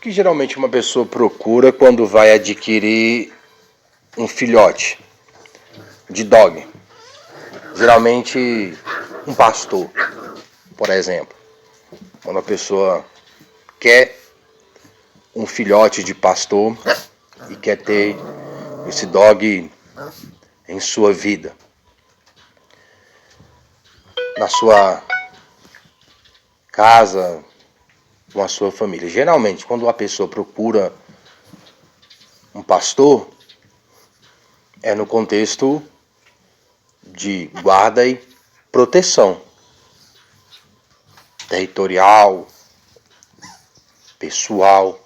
que geralmente uma pessoa procura quando vai adquirir um filhote de dog? Geralmente um pastor, por exemplo. Quando a pessoa quer um filhote de pastor e quer ter esse dog em sua vida, na sua casa, com a sua família. Geralmente, quando uma pessoa procura um pastor, é no contexto de guarda e proteção territorial, pessoal,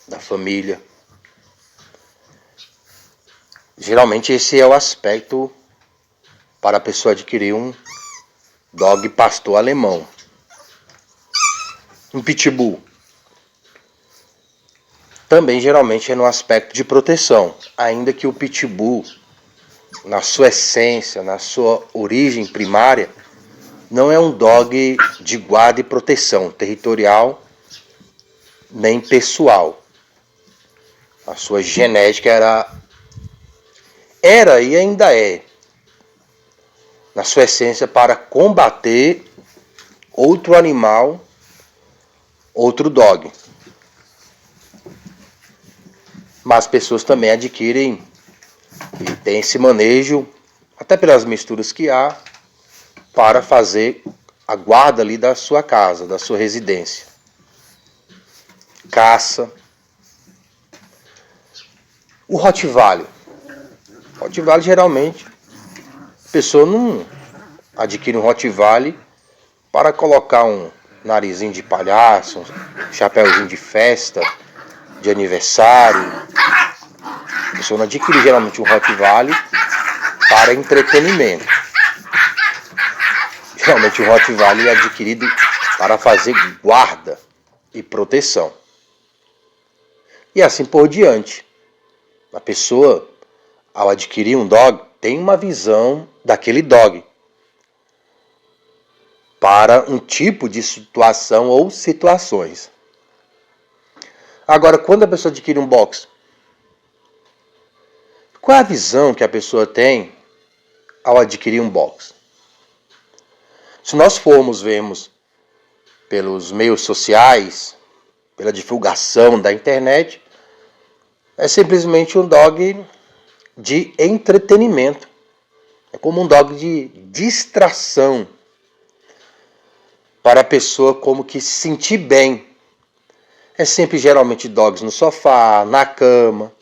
da família. Geralmente esse é o aspecto para a pessoa adquirir um dog pastor alemão. Um pitbull. Também geralmente é no aspecto de proteção, ainda que o pitbull, na sua essência, na sua origem primária, não é um dog de guarda e proteção territorial nem pessoal. A sua genética era e ainda é, na sua essência, para combater outro animal, outro dog. Mas pessoas também adquirem e tem esse manejo, até pelas misturas que há, para fazer a guarda ali da sua casa, da sua residência. Caça. O Rottweiler. Rottweiler geralmente, a pessoa não adquire um Rottweiler para colocar um narizinho de palhaço, um chapéuzinho de festa, de aniversário. A pessoa não adquire geralmente um Rottweiler para entretenimento. Geralmente o Rottweiler é adquirido para fazer guarda e proteção. E assim por diante. A pessoa, ao adquirir um dog, tem uma visão daquele dog para um tipo de situação ou situações. Agora, quando a pessoa adquire um box, qual é a visão que a pessoa tem ao adquirir um box? Se nós vermos pelos meios sociais, pela divulgação da internet, é simplesmente um dog de entretenimento. É como um dog de distração para a pessoa como que se sentir bem. É sempre geralmente dogs no sofá, na cama,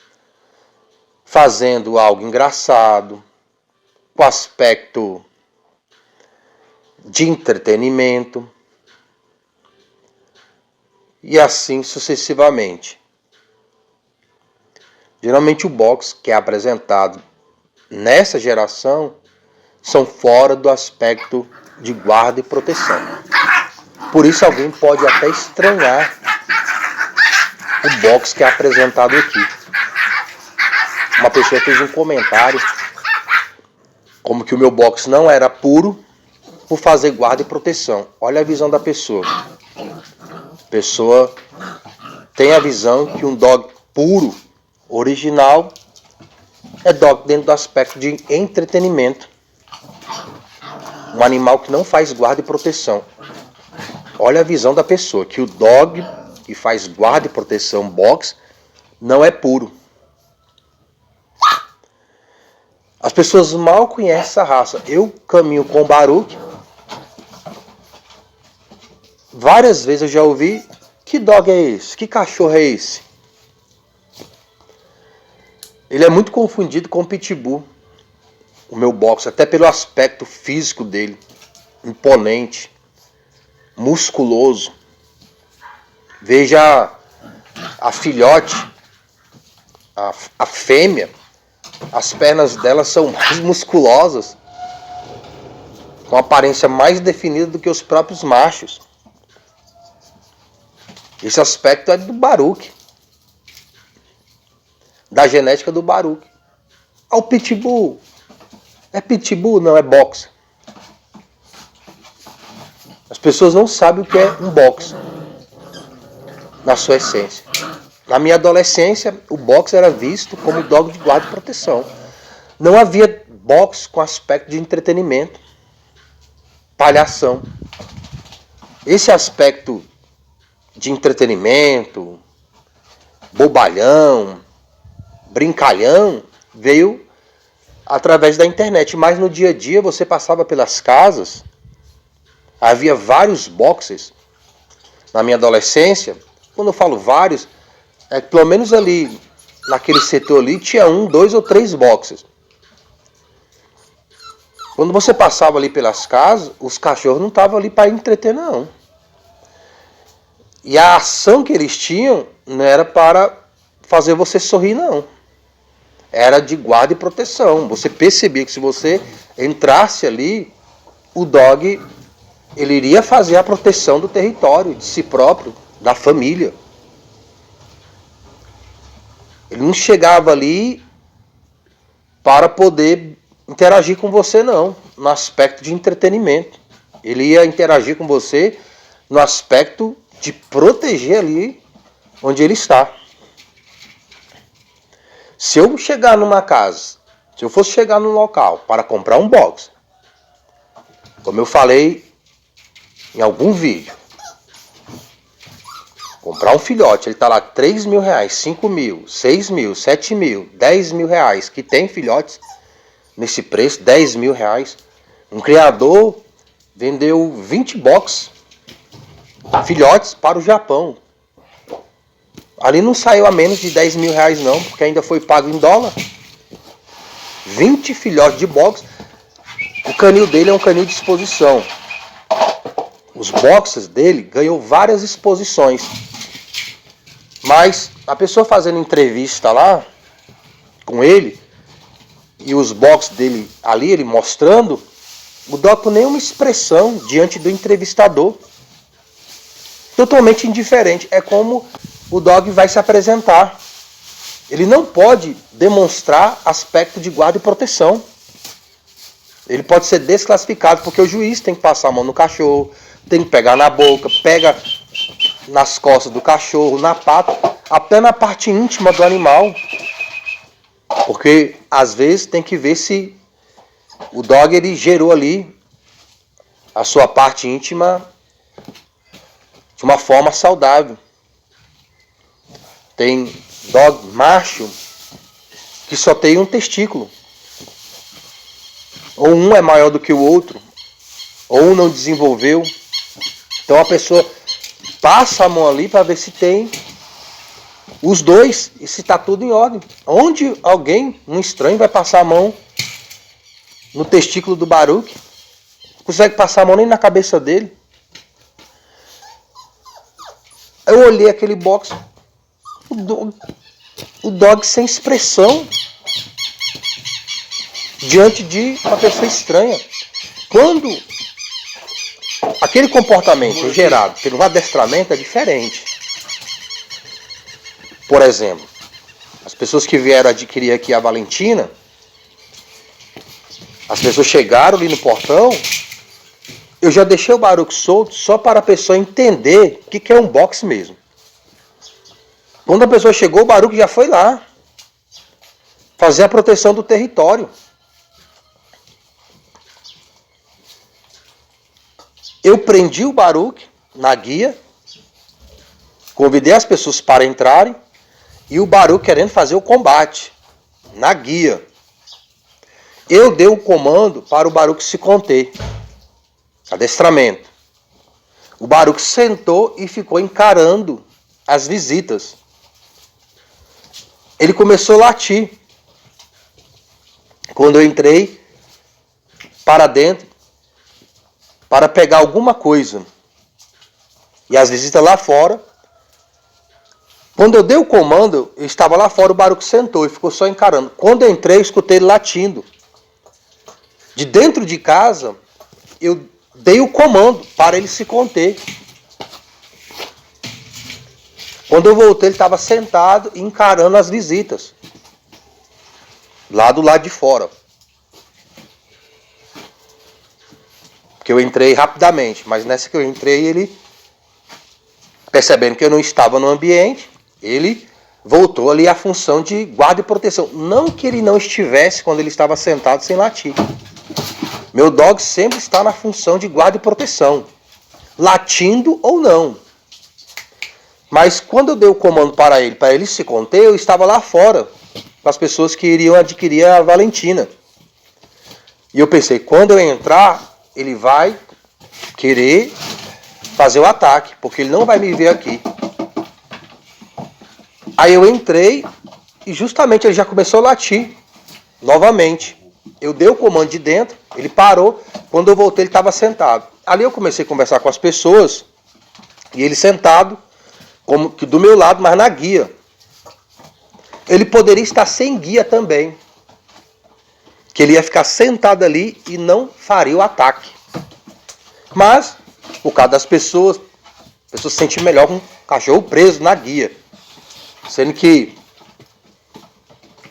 fazendo algo engraçado, com aspecto de entretenimento e assim sucessivamente. Geralmente o box que é apresentado nessa geração são fora do aspecto de guarda e proteção. Por isso alguém pode até estranhar o box que é apresentado aqui. Uma pessoa fez um comentário como que o meu box não era puro por fazer guarda e proteção. Olha a visão da pessoa. A pessoa tem a visão que um dog puro, original, é dog dentro do aspecto de entretenimento. Um animal que não faz guarda e proteção. Olha a visão da pessoa, que o dog que faz guarda e proteção box não é puro. As pessoas mal conhecem essa raça. Eu caminho com o Baruch. Várias vezes eu já ouvi: que dog é esse? Que cachorro é esse? Ele é muito confundido com o Pitbull. O meu box, até pelo aspecto físico dele. Imponente. Musculoso. Veja a filhote. A fêmea. As pernas dela são mais musculosas. Com aparência mais definida do que os próprios machos. Esse aspecto é do Baruch. Da genética do Baruch. O Pitbull. É Pitbull? Não, é box. As pessoas não sabem o que é um box. Na sua essência. Na minha adolescência, o boxe era visto como dog de guarda e proteção. Não havia boxe com aspecto de entretenimento, palhação. Esse aspecto de entretenimento, bobalhão, brincalhão, veio através da internet. Mas no dia a dia você passava pelas casas, havia vários boxes. Na minha adolescência, quando eu falo vários, pelo menos ali, naquele setor ali, tinha 1, 2 ou 3 boxes. Quando você passava ali pelas casas, os cachorros não estavam ali para entreter, não. E a ação que eles tinham não era para fazer você sorrir, não. Era de guarda e proteção. Você percebia que se você entrasse ali, o dog, ele iria fazer a proteção do território, de si próprio, da família. Ele não chegava ali para poder interagir com você, não, no aspecto de entretenimento. Ele ia interagir com você no aspecto de proteger ali onde ele está. Se eu chegar numa casa, se eu fosse chegar num local para comprar um box, como eu falei em algum vídeo, comprar um filhote, ele está lá 3 mil reais, 5 mil, 6 mil, 7 mil, 10 mil reais, que tem filhotes nesse preço, 10 mil reais. Um criador vendeu 20 box filhotes para o Japão. Ali não saiu a menos de 10 mil reais não, porque ainda foi pago em dólar. 20 filhotes de box. O canil dele é um canil de exposição. Os boxes dele ganhou várias exposições. Mas a pessoa fazendo entrevista lá com ele, e os boxes dele ali, ele mostrando, o dog com nenhuma expressão diante do entrevistador. Totalmente indiferente. É como o dog vai se apresentar. Ele não pode demonstrar aspecto de guarda e proteção. Ele pode ser desclassificado, porque o juiz tem que passar a mão no cachorro, tem que pegar na boca, pega nas costas do cachorro, na pata, até na parte íntima do animal. Porque às vezes tem que ver se o dog ele gerou ali a sua parte íntima de uma forma saudável. Tem dog macho que só tem um testículo. Ou um é maior do que o outro, ou um não desenvolveu. Então a pessoa passa a mão ali para ver se tem os dois e se está tudo em ordem. Onde alguém, um estranho, vai passar a mão no testículo do Baruque? Não consegue passar a mão nem na cabeça dele. Eu olhei aquele box, o dog sem expressão diante de uma pessoa estranha. Quando aquele comportamento é gerado pelo adestramento é diferente. Por exemplo, as pessoas que vieram adquirir aqui a Valentina, as pessoas chegaram ali no portão, eu já deixei o Baruque solto só para a pessoa entender o que é um box mesmo. Quando a pessoa chegou, o Baruque já foi lá fazer a proteção do território. Eu prendi o Baruque na guia, convidei as pessoas para entrarem, e o Baruque querendo fazer o combate na guia. Eu dei o comando para o Baruque se conter. Adestramento. O Baruque sentou e ficou encarando as visitas. Ele começou a latir. Quando eu entrei para dentro para pegar alguma coisa. E as visitas lá fora. Quando eu dei o comando, eu estava lá fora, o Baruque sentou e ficou só encarando. Quando eu entrei, eu escutei ele latindo. De dentro de casa, eu dei o comando para ele se conter. Quando eu voltei, ele estava sentado encarando as visitas. Lá do lado de fora. Porque eu entrei rapidamente, mas nessa que eu entrei, ele, percebendo que eu não estava no ambiente, ele voltou ali a função de guarda e proteção. Não que ele não estivesse quando ele estava sentado sem latir. Meu dog sempre está na função de guarda e proteção, latindo ou não. Mas quando eu dei o comando para ele se conter, eu estava lá fora, com as pessoas que iriam adquirir a Valentina. E eu pensei, quando eu entrar, ele vai querer fazer o ataque, porque ele não vai me ver aqui. Aí eu entrei e justamente ele já começou a latir novamente. Eu dei o comando de dentro, ele parou. Quando eu voltei, ele estava sentado. Ali eu comecei a conversar com as pessoas e ele sentado, como que do meu lado, mas na guia. Ele poderia estar sem guia também, que ele ia ficar sentado ali e não faria o ataque. Mas, por causa das pessoas, a pessoa se sente melhor com o cachorro preso na guia. Sendo que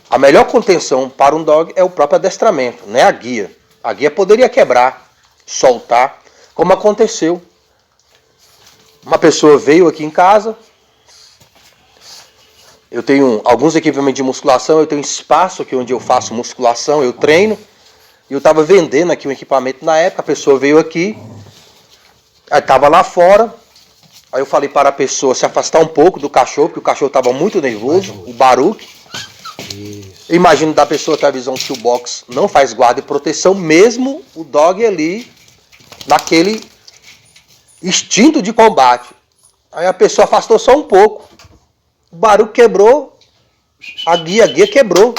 a melhor contenção para um dog é o próprio adestramento, não é a guia. A guia poderia quebrar, soltar, como aconteceu. Uma pessoa veio aqui em casa, eu tenho alguns equipamentos de musculação, eu tenho espaço aqui onde eu faço musculação, eu treino, e eu estava vendendo aqui um equipamento na época, a pessoa veio aqui, aí estava lá fora, aí eu falei para a pessoa se afastar um pouco do cachorro, porque o cachorro estava muito nervoso, o Baruque. Eu imagino da pessoa ter a visão que o box não faz guarda e proteção, mesmo o dog ali, naquele instinto de combate. Aí a pessoa afastou só um pouco. O Baruque quebrou, a guia quebrou.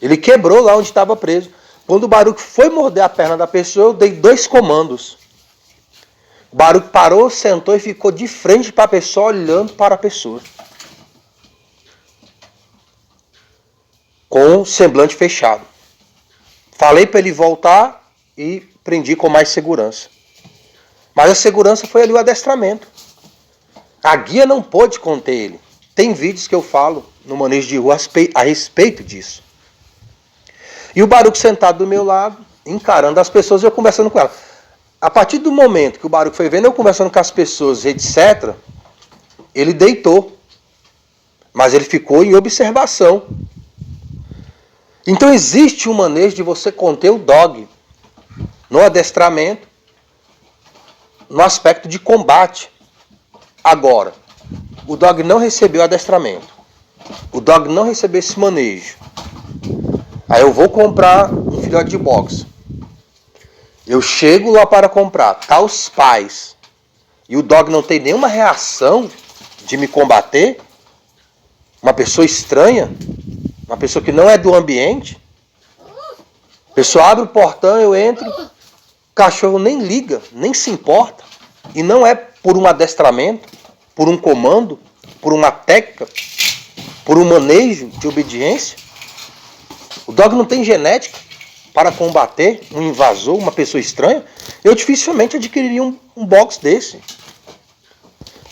Ele quebrou lá onde estava preso. Quando o Baruque foi morder a perna da pessoa, eu dei 2 comandos. O Baruque parou, sentou e ficou de frente para a pessoa, olhando para a pessoa. Com o semblante fechado. Falei para ele voltar e prendi com mais segurança. Mas a segurança foi ali o adestramento. A guia não pôde conter ele. Tem vídeos que eu falo no manejo de rua a respeito disso. E o Baruque sentado do meu lado, encarando as pessoas e eu conversando com ela. A partir do momento que o Baruque foi vendo eu conversando com as pessoas, etc., ele deitou. Mas ele ficou em observação. Então existe um manejo de você conter o dog no adestramento, no aspecto de combate. Agora, o dog não recebeu adestramento. O dog não recebeu esse manejo. Aí eu vou comprar um filhote de boxe. Eu chego lá para comprar, tá os pais, e o dog não tem nenhuma reação de me combater, uma pessoa estranha, uma pessoa que não é do ambiente, a pessoa abre o portão, eu entro, o cachorro nem liga, nem se importa, e não é por um adestramento, por um comando, por uma técnica, por um manejo de obediência. O dog não tem genética para combater um invasor, uma pessoa estranha. Eu dificilmente adquiriria um box desse.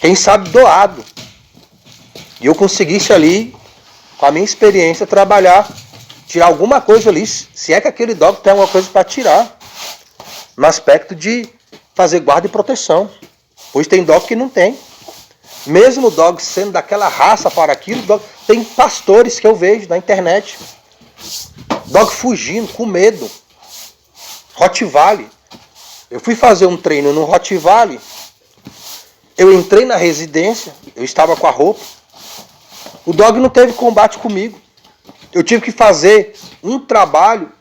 Quem sabe doado. E eu conseguisse ali, com a minha experiência, trabalhar, tirar alguma coisa ali, se é que aquele dog tem alguma coisa para tirar, no aspecto de fazer guarda e proteção. Pois tem dog que não tem. Mesmo o dog sendo daquela raça para aquilo, dog, tem pastores que eu vejo na internet. Dog fugindo, com medo. Rottweiler. Eu fui fazer um treino no Rottweiler. Eu entrei na residência, eu estava com a roupa. O dog não teve combate comigo. Eu tive que fazer um trabalho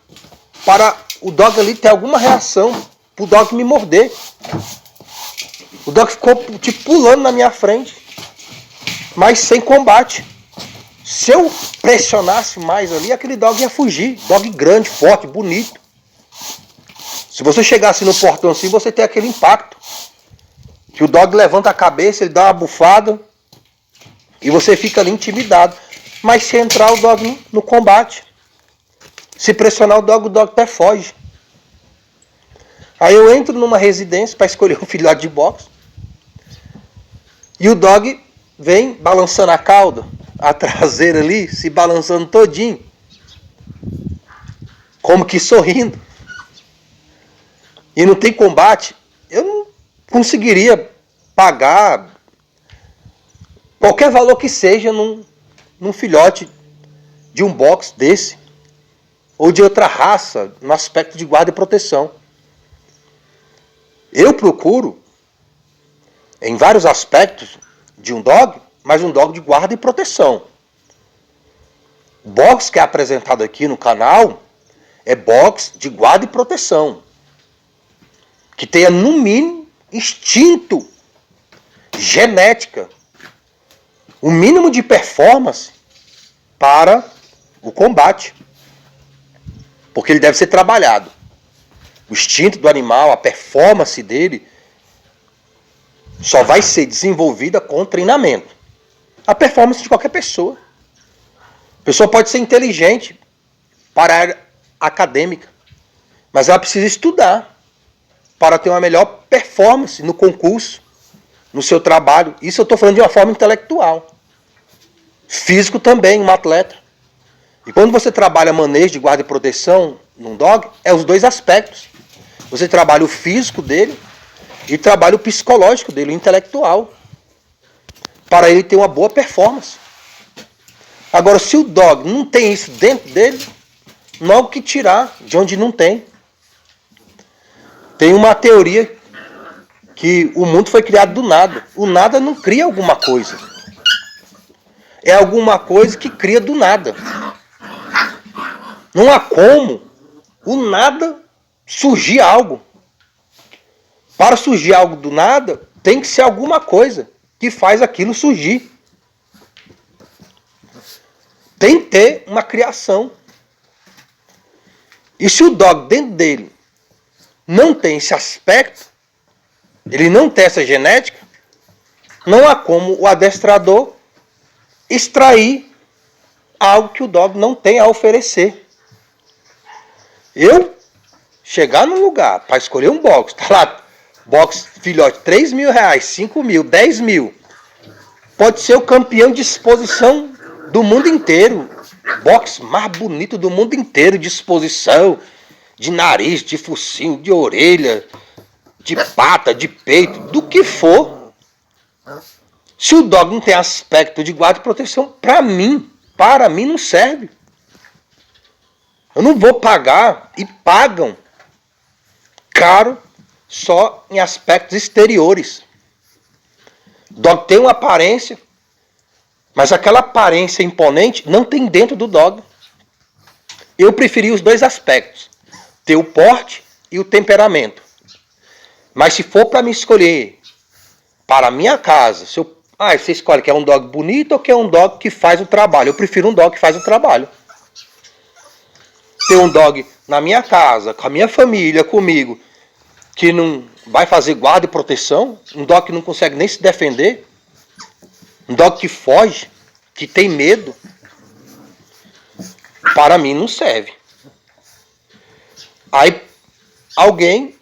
para o dog ali ter alguma reação, para o dog me morder. O dog ficou tipo pulando na minha frente, mas sem combate. Se eu pressionasse mais ali, aquele dog ia fugir. Dog grande, forte, bonito. Se você chegasse no portão assim, você tem aquele impacto. Que o dog levanta a cabeça, ele dá uma bufada e você fica ali intimidado. Mas se entrar o dog no combate, se pressionar o dog até foge. Aí eu entro numa residência para escolher um filhote de boxe. E o dog vem balançando a cauda, a traseira ali, se balançando todinho. Como que sorrindo. E não tem combate. Eu não conseguiria pagar qualquer valor que seja num filhote de um box desse, ou de outra raça, no aspecto de guarda e proteção. Eu procuro, em vários aspectos de um dog, mas um dog de guarda e proteção. O box que é apresentado aqui no canal é box de guarda e proteção, que tenha no mínimo instinto, genética, o mínimo de performance para o combate, porque ele deve ser trabalhado. O instinto do animal, a performance dele, só vai ser desenvolvida com treinamento. A performance de qualquer pessoa. A pessoa pode ser inteligente para a área acadêmica, mas ela precisa estudar para ter uma melhor performance no concurso, no seu trabalho. Isso eu estou falando de uma forma intelectual. Físico também, um atleta. E quando você trabalha manejo de guarda e proteção num dog, é os dois aspectos. Você trabalha o físico dele e trabalha o psicológico dele, o intelectual, para ele ter uma boa performance. Agora, se o dog não tem isso dentro dele, não há o que tirar de onde não tem. Tem uma teoria que o mundo foi criado do nada. O nada não cria alguma coisa. É alguma coisa que cria do nada. Não há como o nada surgir algo. Para surgir algo do nada, tem que ser alguma coisa que faz aquilo surgir. Tem que ter uma criação. E se o dog dentro dele não tem esse aspecto, ele não tem essa genética, não há como o adestrador extrair algo que o dog não tem a oferecer. Eu chegar num lugar para escolher um box, tá lá, box filhote, 3 mil reais, 5 mil, 10 mil, pode ser o campeão de exposição do mundo inteiro, box mais bonito do mundo inteiro, de exposição, de nariz, de focinho, de orelha, de pata, de peito, do que for. Se o dog não tem aspecto de guarda e proteção, para mim não serve. Eu não vou pagar, e pagam caro só em aspectos exteriores. O dog tem uma aparência, mas aquela aparência imponente não tem dentro do dog. Eu preferi os dois aspectos, ter o porte e o temperamento. Mas se for para me escolher para a minha casa, você escolhe que é um dog bonito ou que é um dog que faz o trabalho? Eu prefiro um dog que faz o trabalho. Ter um dog na minha casa, com a minha família, comigo, que não vai fazer guarda e proteção, um dog que não consegue nem se defender, um dog que foge, que tem medo, para mim não serve. Aí alguém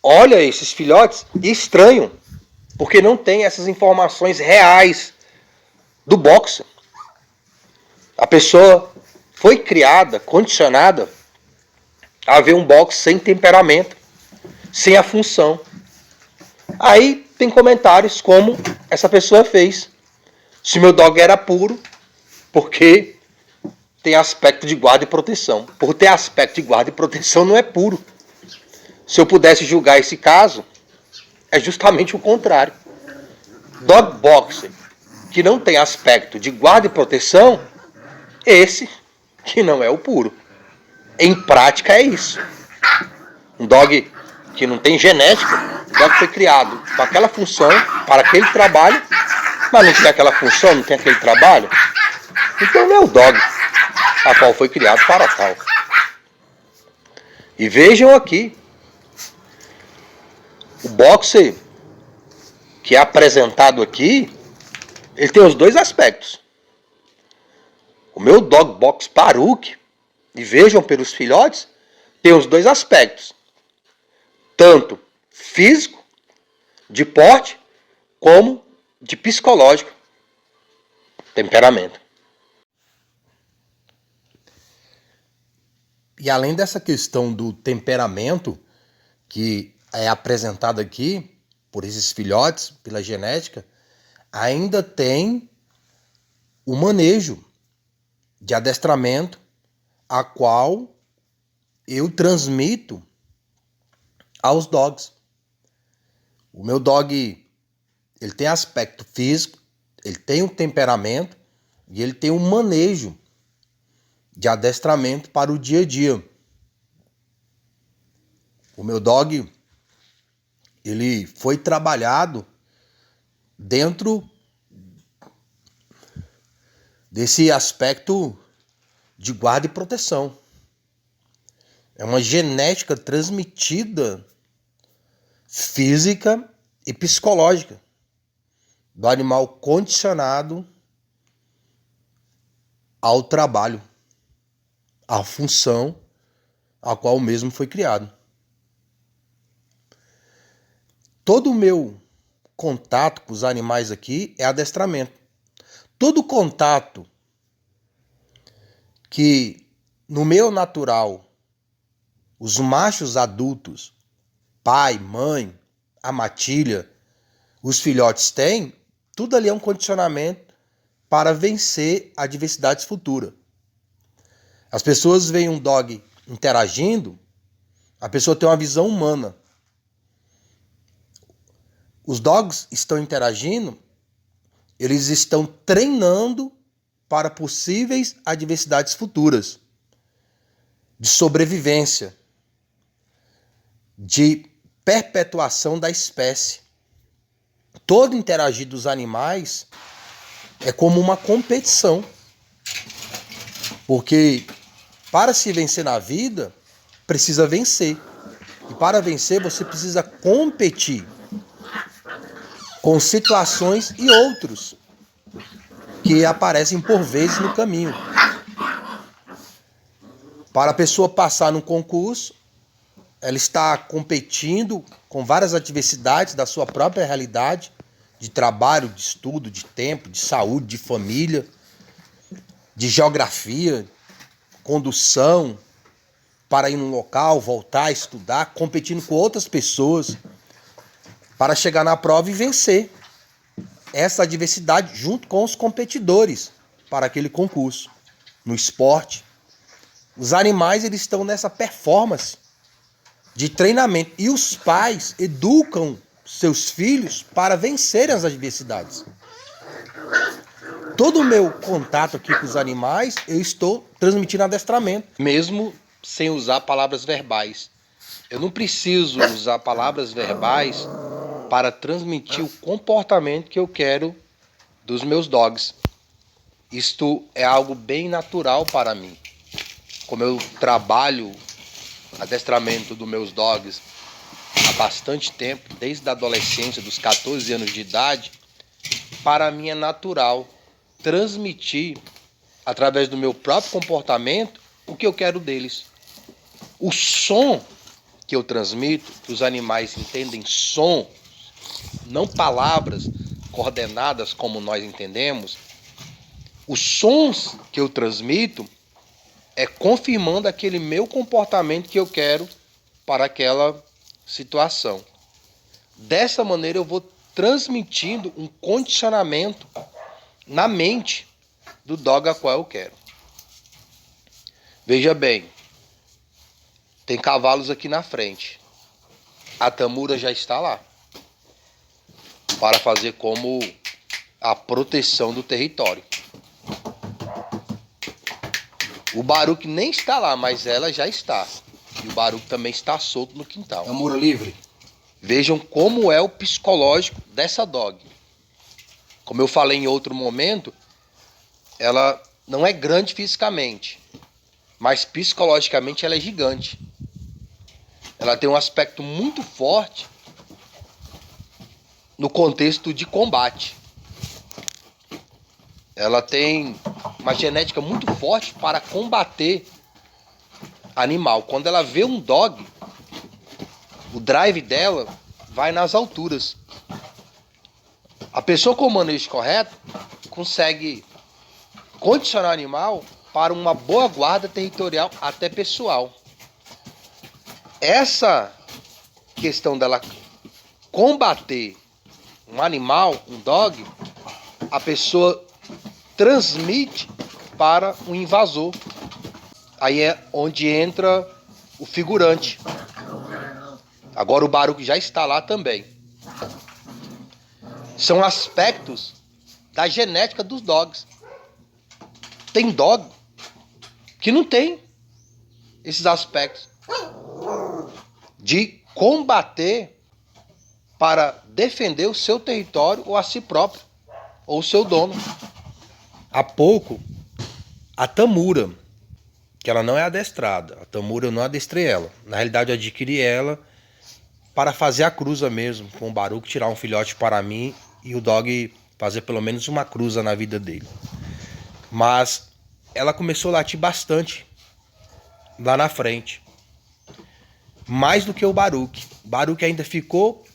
olha esses filhotes e estranham, porque não tem essas informações reais do boxer. A pessoa foi criada, condicionada a ver um boxe sem temperamento, sem a função. Aí tem comentários como essa pessoa fez. Se meu dog era puro, porque tem aspecto de guarda e proteção. Por ter aspecto de guarda e proteção não é puro. Se eu pudesse julgar esse caso, é justamente o contrário. Dog boxer que não tem aspecto de guarda e proteção, esse que não é o puro. Em prática é isso. Um dog que não tem genética, o dog foi criado com aquela função, para aquele trabalho, mas não tem aquela função, não tem aquele trabalho, então não é o dog a qual foi criado para tal. E vejam aqui, o boxer que é apresentado aqui, ele tem os dois aspectos. O meu dog box Paruk, e vejam pelos filhotes, tem os dois aspectos. Tanto físico, de porte, como de psicológico, temperamento. E além dessa questão do temperamento, que é apresentado aqui por esses filhotes, pela genética, ainda tem o manejo de adestramento, a qual eu transmito aos dogs. O meu dog, ele tem aspecto físico, ele tem um temperamento e ele tem um manejo de adestramento para o dia a dia. O meu dog, ele foi trabalhado dentro desse aspecto de guarda e proteção. É uma genética transmitida física e psicológica do animal condicionado ao trabalho, à função a qual o mesmo foi criado. Todo o meu contato com os animais aqui é adestramento. Todo contato que no meio natural os machos adultos, pai, mãe, a matilha, os filhotes têm, tudo ali é um condicionamento para vencer adversidades futuras. As pessoas veem um dog interagindo, a pessoa tem uma visão humana. Os dogs estão interagindo, eles estão treinando para possíveis adversidades futuras, de sobrevivência, de perpetuação da espécie. Todo interagir dos animais é como uma competição, porque para se vencer na vida, precisa vencer. E para vencer, você precisa competir com situações e outros que aparecem por vezes no caminho. Para a pessoa passar num concurso, ela está competindo com várias adversidades da sua própria realidade, de trabalho, de estudo, de tempo, de saúde, de família, de geografia, condução, para ir num local, voltar, estudar, competindo com outras pessoas, para chegar na prova e vencer essa adversidade junto com os competidores para aquele concurso. No esporte, os animais, eles estão nessa performance de treinamento e os pais educam seus filhos para vencerem as adversidades. Todo o meu contato aqui com os animais, eu estou transmitindo adestramento, mesmo sem usar palavras verbais. Eu não preciso usar palavras verbais para transmitir o comportamento que eu quero dos meus dogs. Isto é algo bem natural para mim. Como eu trabalho adestramento dos meus dogs há bastante tempo, desde a adolescência, dos 14 anos de idade, para mim é natural transmitir, através do meu próprio comportamento, o que eu quero deles. O som que eu transmito, os animais entendem som, não palavras coordenadas como nós entendemos. Os sons que eu transmito é confirmando aquele meu comportamento que eu quero para aquela situação. Dessa maneira eu vou transmitindo um condicionamento na mente do dog a qual eu quero. Veja bem, tem cavalos aqui na frente. A tamura já está lá para fazer como a proteção do território. O Baruque nem está lá, mas ela já está. E o Baruque também está solto no quintal. Tamura livre. Vejam como é o psicológico dessa dog. Como eu falei em outro momento, ela não é grande fisicamente, mas psicologicamente ela é gigante. Ela tem um aspecto muito forte no contexto de combate. Ela tem uma genética muito forte para combater animal. Quando ela vê um dog, o drive dela vai nas alturas. A pessoa com o manejo correto consegue condicionar o animal para uma boa guarda territorial, até pessoal. Essa questão dela combater um animal, um dog, a pessoa transmite para o invasor. Aí é onde entra o figurante. Agora o Baruch já está lá também. São aspectos da genética dos dogs. Tem dog que não tem esses aspectos de combater para defender o seu território ou a si próprio, ou o seu dono. Há pouco, a Tamura, que ela não é adestrada, a Tamura eu não adestrei ela. Na realidade eu adquiri ela para fazer a cruza mesmo, com o Baruch, tirar um filhote para mim e o dog fazer pelo menos uma cruza na vida dele. Mas ela começou a latir bastante lá na frente. Mais do que o Baruch. O Baruch ainda ficou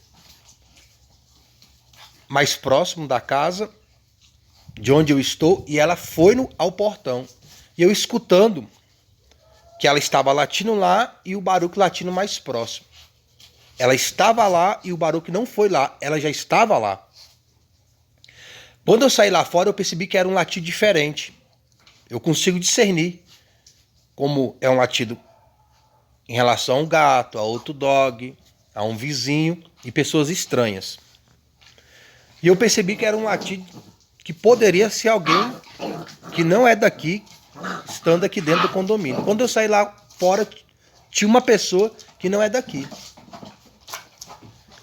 mais próximo da casa de onde eu estou e ela foi ao portão. E eu escutando que ela estava latindo lá e o Baruch latindo mais próximo. Ela estava lá e o Baruch não foi lá, ela já estava lá. Quando eu saí lá fora, eu percebi que era um latido diferente. Eu consigo discernir como é um latido em relação a um gato, a outro dog, a um vizinho e pessoas estranhas. E eu percebi que era um latido que poderia ser alguém que não é daqui, estando aqui dentro do condomínio. Quando eu saí lá fora, tinha uma pessoa que não é daqui.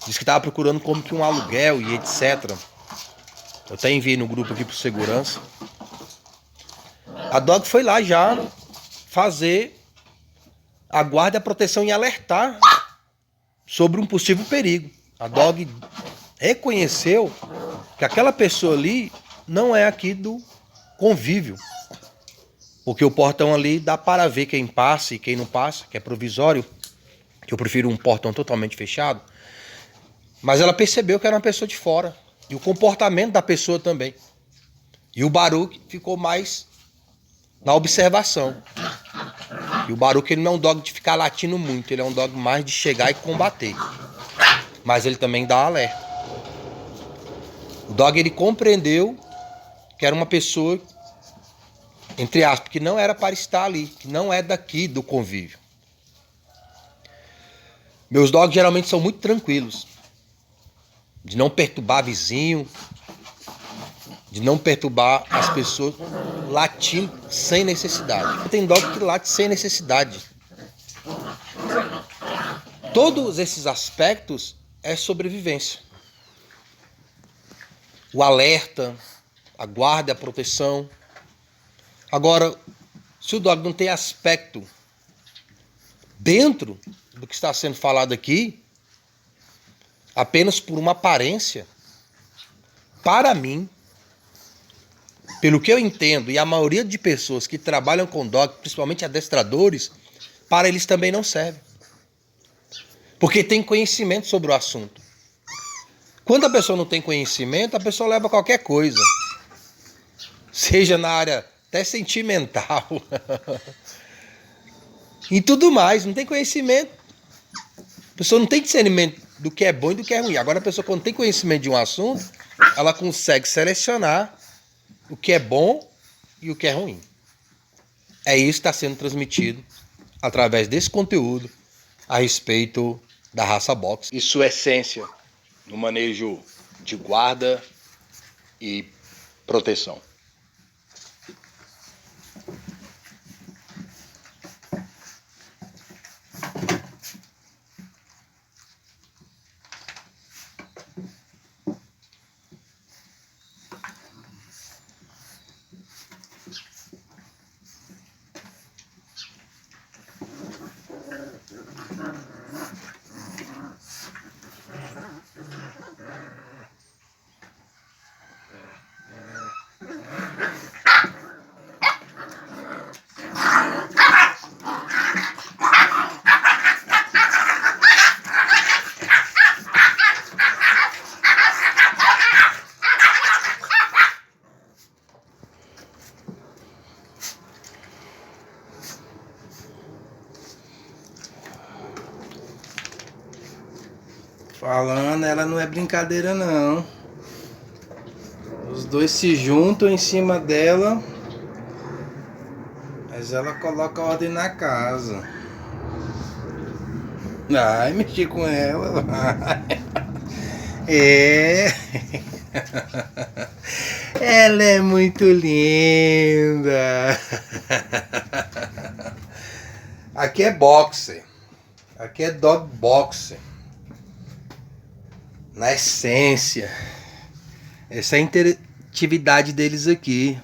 Diz que estava procurando como que um aluguel e etc. Eu até enviei no grupo aqui por segurança. A dog foi lá já fazer a guarda e a proteção e alertar sobre um possível perigo. A dog reconheceu que aquela pessoa ali não é aqui do convívio. Porque o portão ali dá para ver quem passa e quem não passa, que é provisório. Que eu prefiro um portão totalmente fechado. Mas ela percebeu que era uma pessoa de fora. E o comportamento da pessoa também. E o Baruch ficou mais na observação. E o Baruch ele não é um dog de ficar latindo muito. Ele é um dog mais de chegar e combater. Mas ele também dá alerta. O dog ele compreendeu que era uma pessoa, entre aspas, que não era para estar ali. Que não é daqui do convívio. Meus dogs geralmente são muito tranquilos. De não perturbar vizinho, de não perturbar as pessoas latindo sem necessidade. Tem dog que late sem necessidade. Todos esses aspectos é sobrevivência. O alerta, a guarda, a proteção. Agora, se o dog não tem aspecto dentro do que está sendo falado aqui, apenas por uma aparência, para mim, pelo que eu entendo, e a maioria de pessoas que trabalham com dog, principalmente adestradores, para eles também não serve. Porque tem conhecimento sobre o assunto. Quando a pessoa não tem conhecimento, a pessoa leva qualquer coisa. Seja na área até sentimental. E tudo mais, não tem conhecimento. A pessoa não tem discernimento do que é bom e do que é ruim. Agora a pessoa quando tem conhecimento de um assunto, ela consegue selecionar o que é bom e o que é ruim. É isso que está sendo transmitido através desse conteúdo a respeito da raça box e sua essência no manejo de guarda e proteção. Falando, ela não é brincadeira não. Os dois se juntam em cima dela, mas ela coloca ordem na casa. Ai, mexi com ela. É. Ela é muito linda. Aqui é boxer. Aqui é dog boxer. Na essência. Essa é a interatividade deles aqui.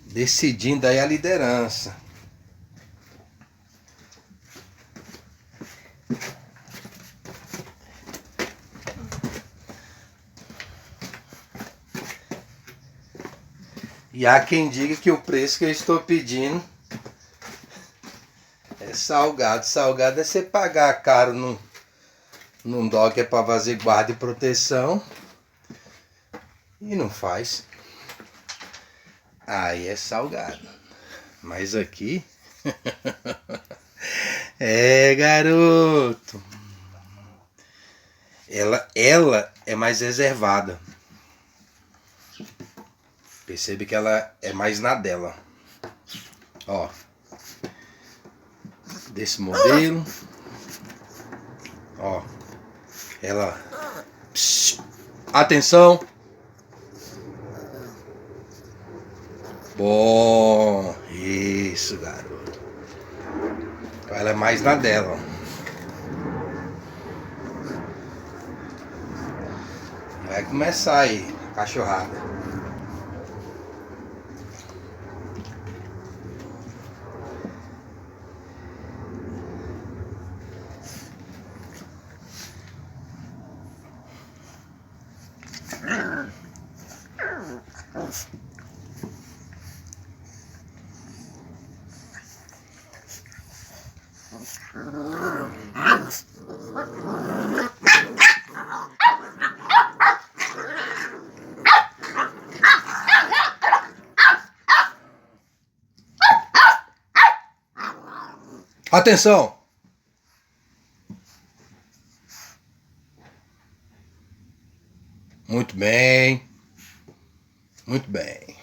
Decidindo aí a liderança. E há quem diga que o preço que eu estou pedindo é salgado. Salgado é você pagar caro num dog que é para fazer guarda e proteção e não faz. Aí é salgado. Mas aqui... É, garoto. Ela é mais reservada. Percebe que ela é mais na dela. Ó. Desse modelo. Ó. Ela... Psst, atenção. Bom. Isso, garoto. Ela é mais na dela. Vai começar aí a cachorrada. Atenção! Muito bem. Muito bem.